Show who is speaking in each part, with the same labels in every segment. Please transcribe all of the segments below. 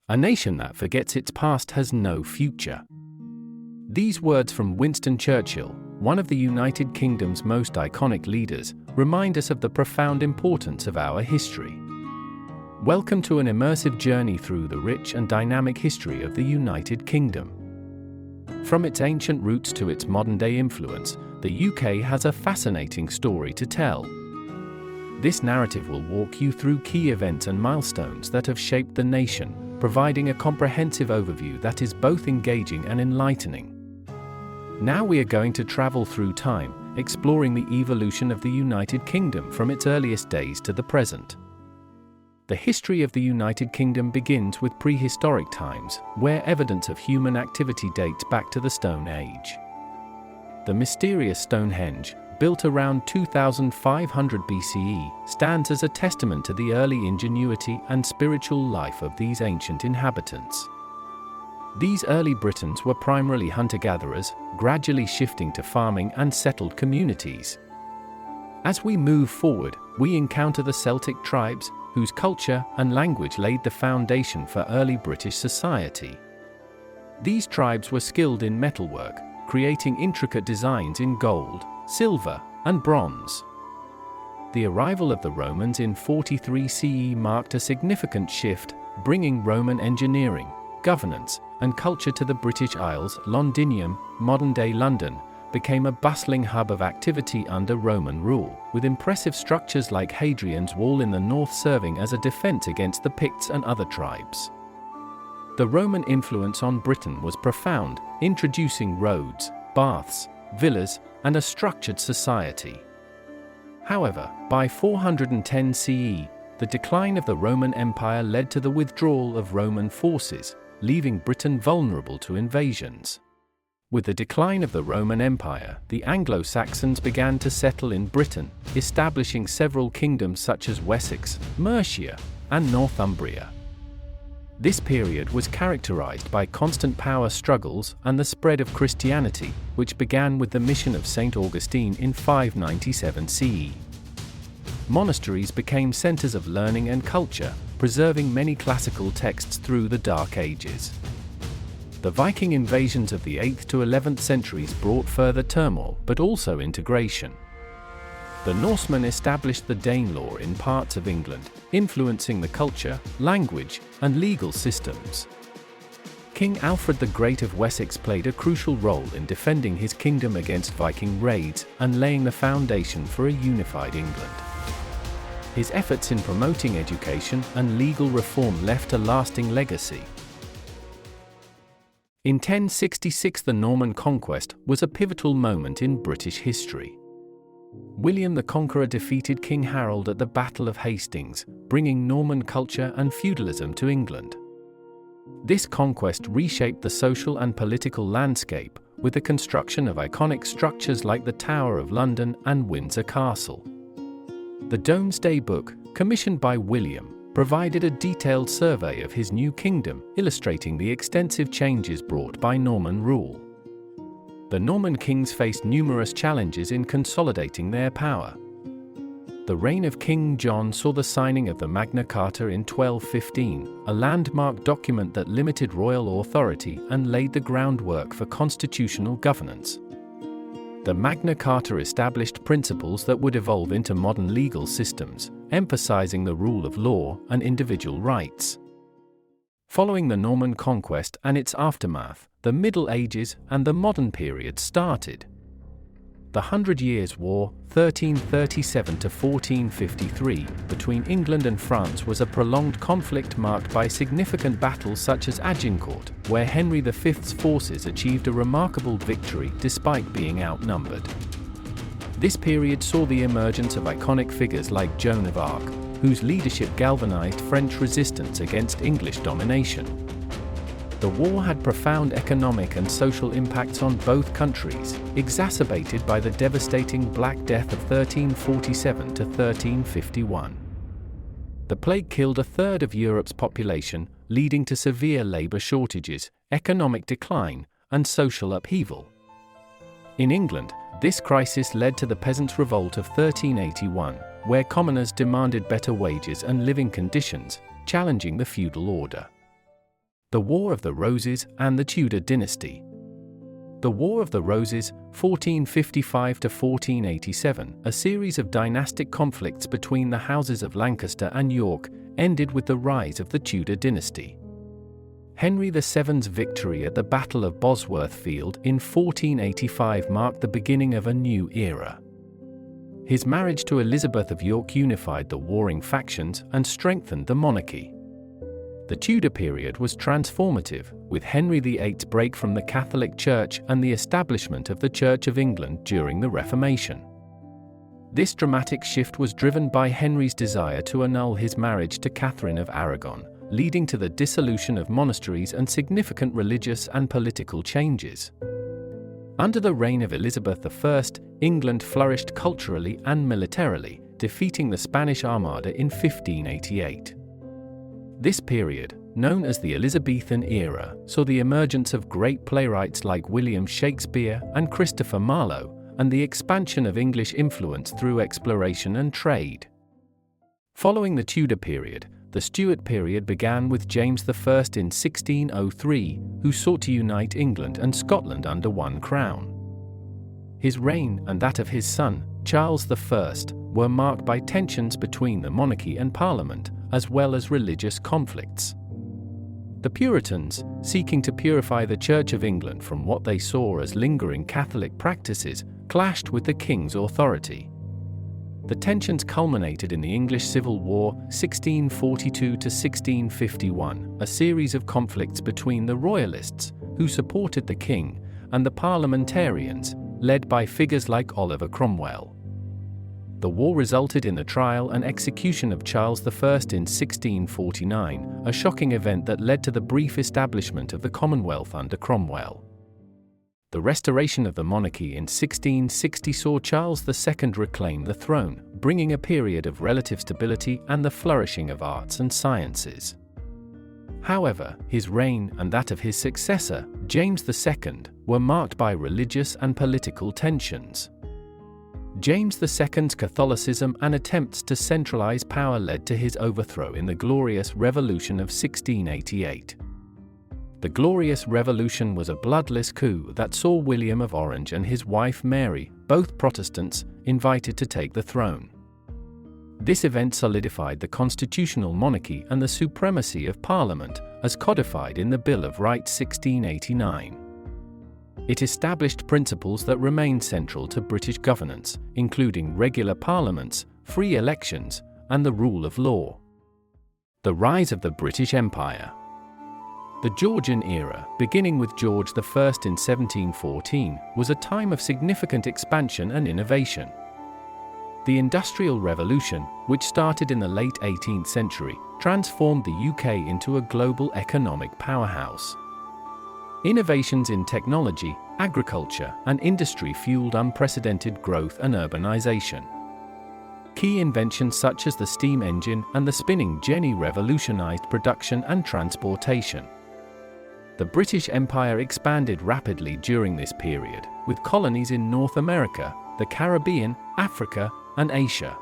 Speaker 1: A nation that forgets its past has no future. These words from Winston Churchill, one of the United Kingdom's most iconic leaders, remind us of the profound importance of our history. Welcome to an immersive journey through the rich and dynamic history of the United Kingdom. From its ancient roots to its modern-day influence, the UK has a fascinating story to tell. This narrative will walk you through key events and milestones that have shaped the nation, providing a comprehensive overview that is both engaging and enlightening. Now we are going to travel through time, exploring the evolution of the United Kingdom from its earliest days to the present. The history of the United Kingdom begins with prehistoric times, where evidence of human activity dates back to the Stone Age. The mysterious Stonehenge, built around 2500 BCE, stands as a testament to the early ingenuity and spiritual life of these ancient inhabitants. These early Britons were primarily hunter-gatherers, gradually shifting to farming and settled communities. As we move forward, we encounter the Celtic tribes, whose culture and language laid the foundation for early British society. These tribes were skilled in metalwork, creating intricate designs in gold, silver, and bronze. The arrival of the Romans in 43 CE marked a significant shift, bringing Roman engineering, governance, and culture to the British Isles. Londinium, modern-day London, became a bustling hub of activity under Roman rule, with impressive structures like Hadrian's Wall in the north serving as a defense against the Picts and other tribes. The Roman influence on Britain was profound, introducing roads, baths, villas, and a structured society. However, by 410 CE, the decline of the Roman Empire led to the withdrawal of Roman forces, leaving Britain vulnerable to invasions. With the decline of the Roman Empire, the Anglo-Saxons began to settle in Britain, establishing several kingdoms such as Wessex, Mercia, and Northumbria. This period was characterized by constant power struggles and the spread of Christianity, which began with the mission of St. Augustine in 597 CE. Monasteries became centers of learning and culture, preserving many classical texts through the Dark Ages. The Viking invasions of the 8th to 11th centuries brought further turmoil, but also integration. The Norsemen established the Danelaw in parts of England, influencing the culture, language, and legal systems. King Alfred the Great of Wessex played a crucial role in defending his kingdom against Viking raids and laying the foundation for a unified England. His efforts in promoting education and legal reform left a lasting legacy. In 1066, the Norman conquest was a pivotal moment in British history. William the Conqueror defeated King Harold at the Battle of Hastings, bringing Norman culture and feudalism to England. This conquest reshaped the social and political landscape, with the construction of iconic structures like the Tower of London and Windsor Castle. The Domesday Book, commissioned by William, provided a detailed survey of his new kingdom, illustrating the extensive changes brought by Norman rule. The Norman kings faced numerous challenges in consolidating their power. The reign of King John saw the signing of the Magna Carta in 1215, a landmark document that limited royal authority and laid the groundwork for constitutional governance. The Magna Carta established principles that would evolve into modern legal systems, emphasizing the rule of law and individual rights. Following the Norman conquest and its aftermath, the Middle Ages and the modern period started. The Hundred Years' War, 1337 to 1453, between England and France was a prolonged conflict marked by significant battles such as Agincourt, where Henry V's forces achieved a remarkable victory despite being outnumbered. This period saw the emergence of iconic figures like Joan of Arc, whose leadership galvanized French resistance against English domination. The war had profound economic and social impacts on both countries, exacerbated by the devastating Black Death of 1347 to 1351. The plague killed a third of Europe's population, leading to severe labor shortages, economic decline, and social upheaval. In England, this crisis led to the Peasants' Revolt of 1381, where commoners demanded better wages and living conditions, challenging the feudal order. The War of the Roses and the Tudor Dynasty. The War of the Roses, 1455 to 1487, a series of dynastic conflicts between the houses of Lancaster and York, ended with the rise of the Tudor dynasty. Henry VII's victory at the Battle of Bosworth Field in 1485 marked the beginning of a new era. His marriage to Elizabeth of York unified the warring factions and strengthened the monarchy. The Tudor period was transformative, with Henry VIII's break from the Catholic Church and the establishment of the Church of England during the Reformation. This dramatic shift was driven by Henry's desire to annul his marriage to Catherine of Aragon, leading to the dissolution of monasteries and significant religious and political changes. Under the reign of Elizabeth I, England flourished culturally and militarily, defeating the Spanish Armada in 1588. This period, known as the Elizabethan era, saw the emergence of great playwrights like William Shakespeare and Christopher Marlowe, and the expansion of English influence through exploration and trade. Following the Tudor period, the Stuart period began with James I in 1603, who sought to unite England and Scotland under one crown. His reign and that of his son, Charles I, were marked by tensions between the monarchy and Parliament, as well as religious conflicts. The Puritans, seeking to purify the Church of England from what they saw as lingering Catholic practices, clashed with the king's authority. The tensions culminated in the English Civil War, 1642 to 1651, a series of conflicts between the Royalists, who supported the king, and the Parliamentarians, led by figures like Oliver Cromwell. The war resulted in the trial and execution of Charles I in 1649, a shocking event that led to the brief establishment of the Commonwealth under Cromwell. The restoration of the monarchy in 1660 saw Charles II reclaim the throne, bringing a period of relative stability and the flourishing of arts and sciences. However, his reign and that of his successor, James II, were marked by religious and political tensions. James II's Catholicism and attempts to centralize power led to his overthrow in the Glorious Revolution of 1688. The Glorious Revolution was a bloodless coup that saw William of Orange and his wife Mary, both Protestants, invited to take the throne. This event solidified the constitutional monarchy and the supremacy of Parliament, as codified in the Bill of Rights 1689. It established principles that remain central to British governance, including regular parliaments, free elections, and the rule of law. The rise of the British Empire. The Georgian era, beginning with George I in 1714, was a time of significant expansion and innovation. The Industrial Revolution, which started in the late 18th century, transformed the UK into a global economic powerhouse. Innovations in technology, agriculture, and industry fueled unprecedented growth and urbanization. Key inventions such as the steam engine and the spinning jenny revolutionized production and transportation. The British Empire expanded rapidly during this period, with colonies in North America, the Caribbean, Africa, and Asia.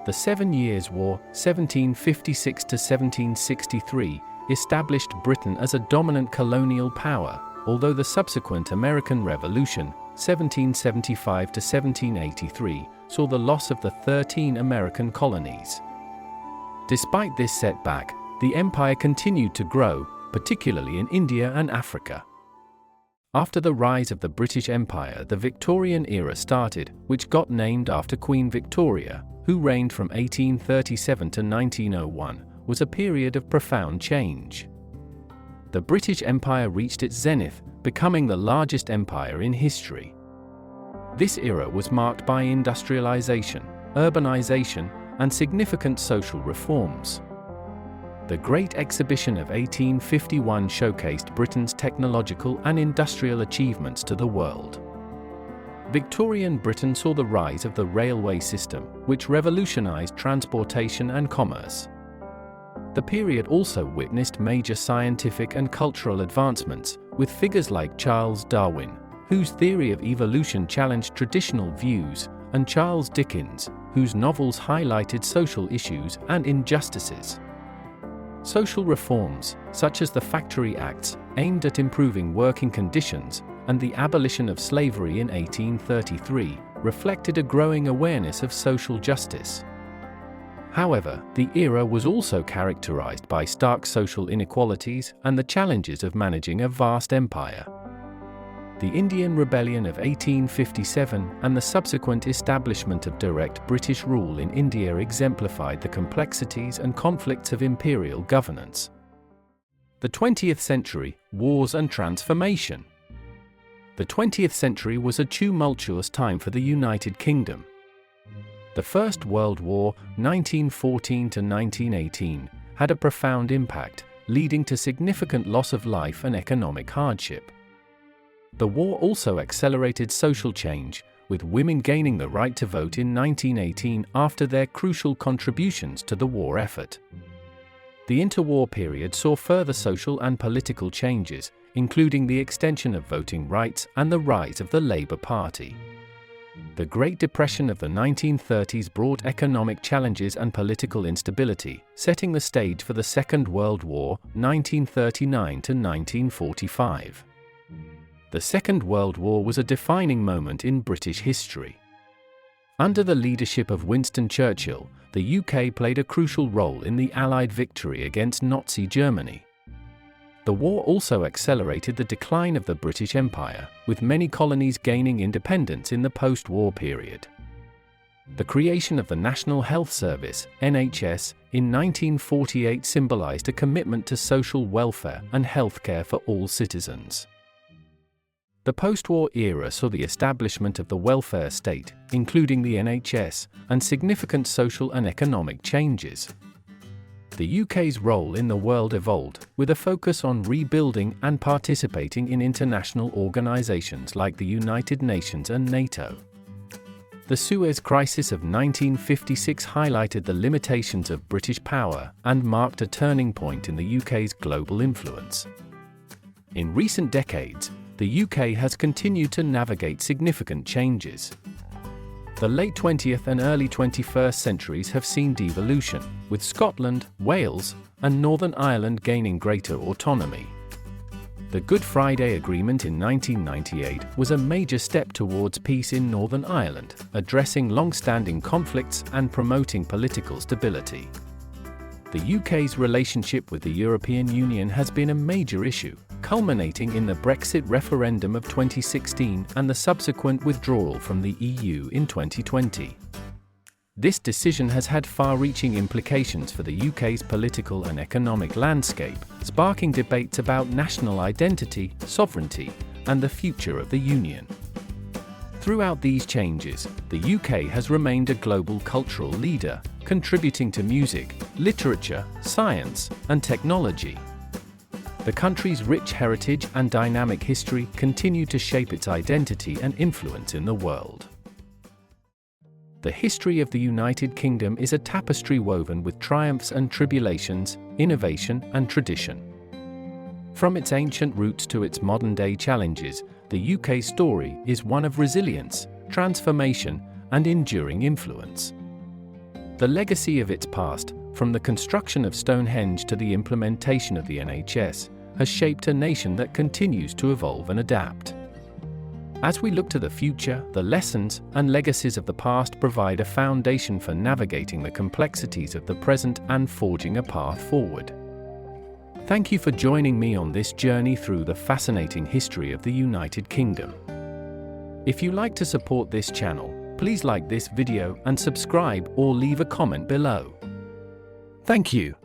Speaker 1: The 7 Years' War, 1756 to 1763, established Britain as a dominant colonial power, although the subsequent American Revolution, 1775 to 1783, saw the loss of the 13 American colonies. Despite this setback, the empire continued to grow, particularly in India and Africa. After the rise of the British Empire, the Victorian era started, which got named after Queen Victoria, who reigned from 1837 to 1901, was a period of profound change. The British Empire reached its zenith, becoming the largest empire in history. This era was marked by industrialization, urbanization, and significant social reforms. The Great Exhibition of 1851 showcased Britain's technological and industrial achievements to the world. Victorian Britain saw the rise of the railway system, which revolutionized transportation and commerce. The period also witnessed major scientific and cultural advancements, with figures like Charles Darwin, whose theory of evolution challenged traditional views, and Charles Dickens, whose novels highlighted social issues and injustices. Social reforms, such as the Factory Acts, aimed at improving working conditions, and the abolition of slavery in 1833, reflected a growing awareness of social justice. However, the era was also characterized by stark social inequalities and the challenges of managing a vast empire. The Indian Rebellion of 1857 and the subsequent establishment of direct British rule in India exemplified the complexities and conflicts of imperial governance. The 20th century, wars and transformation. The 20th century was a tumultuous time for the United Kingdom. The First World War, 1914 to 1918, had a profound impact, leading to significant loss of life and economic hardship. The war also accelerated social change, with women gaining the right to vote in 1918 after their crucial contributions to the war effort. The interwar period saw further social and political changes, including the extension of voting rights and the rise of the Labour Party. The Great Depression of the 1930s brought economic challenges and political instability, setting the stage for the Second World War, 1939 to 1945. The Second World War was a defining moment in British history. Under the leadership of Winston Churchill, the UK played a crucial role in the Allied victory against Nazi Germany. The war also accelerated the decline of the British Empire, with many colonies gaining independence in the post-war period. The creation of the National Health Service, NHS, in 1948 symbolized a commitment to social welfare and healthcare for all citizens. The post-war era saw the establishment of the welfare state, including the NHS, and significant social and economic changes. The UK's role in the world evolved, with a focus on rebuilding and participating in international organisations like the United Nations and NATO. The Suez Crisis of 1956 highlighted the limitations of British power and marked a turning point in the UK's global influence. In recent decades, the UK has continued to navigate significant changes. The late 20th and early 21st centuries have seen devolution, with Scotland, Wales, and Northern Ireland gaining greater autonomy. The Good Friday Agreement in 1998 was a major step towards peace in Northern Ireland, addressing long-standing conflicts and promoting political stability. The UK's relationship with the European Union has been a major issue, culminating in the Brexit referendum of 2016 and the subsequent withdrawal from the EU in 2020. This decision has had far-reaching implications for the UK's political and economic landscape, sparking debates about national identity, sovereignty, and the future of the Union. Throughout these changes, the UK has remained a global cultural leader, contributing to music, literature, science, and technology. The country's rich heritage and dynamic history continue to shape its identity and influence in the world. The history of the United Kingdom is a tapestry woven with triumphs and tribulations, innovation and tradition. From its ancient roots to its modern-day challenges, the UK's story is one of resilience, transformation, and enduring influence. The legacy of its past, from the construction of Stonehenge to the implementation of the NHS, has shaped a nation that continues to evolve and adapt. As we look to the future, the lessons and legacies of the past provide a foundation for navigating the complexities of the present and forging a path forward. Thank you for joining me on this journey through the fascinating history of the United Kingdom. If you like to support this channel, please like this video and subscribe or leave a comment below. Thank you.